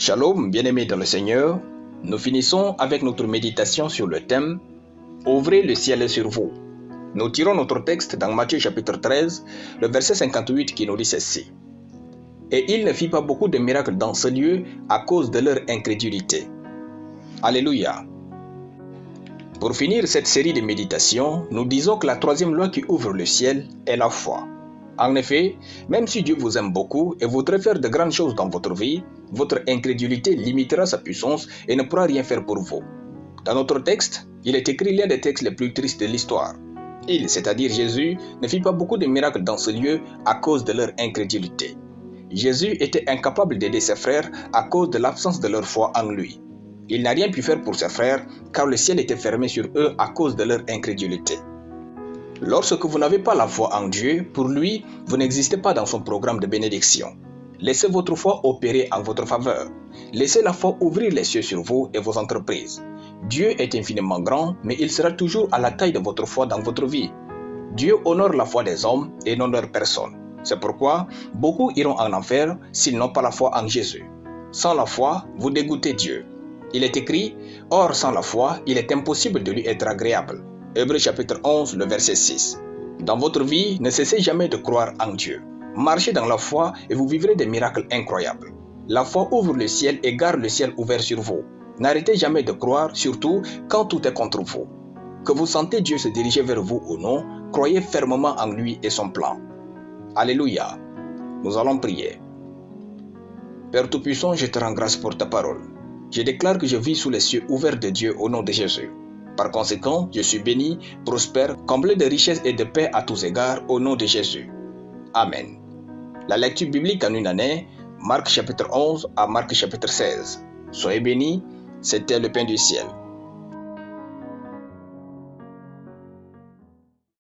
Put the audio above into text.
Shalom, bien-aimés dans le Seigneur, nous finissons avec notre méditation sur le thème « Ouvrez le ciel sur vous ». Nous tirons notre texte dans Matthieu chapitre 13, le verset 58 qui nous dit ceci. « Et il ne fit pas beaucoup de miracles dans ce lieu à cause de leur incrédulité. » Alléluia. Pour finir cette série de méditations, nous disons que la troisième loi qui ouvre le ciel est la foi. En effet, même si Dieu vous aime beaucoup et voudrait faire de grandes choses dans votre vie, votre incrédulité limitera sa puissance et ne pourra rien faire pour vous. Dans notre texte, il est écrit l'un des textes les plus tristes de l'histoire. Il, c'est-à-dire Jésus, ne fit pas beaucoup de miracles dans ce lieu à cause de leur incrédulité. Jésus était incapable d'aider ses frères à cause de l'absence de leur foi en lui. Il n'a rien pu faire pour ses frères car le ciel était fermé sur eux à cause de leur incrédulité. Lorsque vous n'avez pas la foi en Dieu, pour lui, vous n'existez pas dans son programme de bénédiction. Laissez votre foi opérer en votre faveur. Laissez la foi ouvrir les cieux sur vous et vos entreprises. Dieu est infiniment grand, mais il sera toujours à la taille de votre foi dans votre vie. Dieu honore la foi des hommes et n'honore personne. C'est pourquoi beaucoup iront en enfer s'ils n'ont pas la foi en Jésus. Sans la foi, vous dégoûtez Dieu. Il est écrit, « Or sans la foi, il est impossible de lui être agréable. » Hébreux chapitre 11, le verset 6. Dans votre vie, ne cessez jamais de croire en Dieu. Marchez dans la foi et vous vivrez des miracles incroyables. La foi ouvre le ciel et garde le ciel ouvert sur vous. N'arrêtez jamais de croire, surtout quand tout est contre vous. Que vous sentez Dieu se diriger vers vous ou non, croyez fermement en lui et son plan. Alléluia. Nous allons prier. Père Tout-Puissant, je te rends grâce pour ta parole. Je déclare que je vis sous les cieux ouverts de Dieu au nom de Jésus. Par conséquent, je suis béni, prospère, comblé de richesses et de paix à tous égards au nom de Jésus. Amen. La lecture biblique en une année, Marc chapitre 11 à Marc chapitre 16. Soyez bénis, c'était le pain du ciel.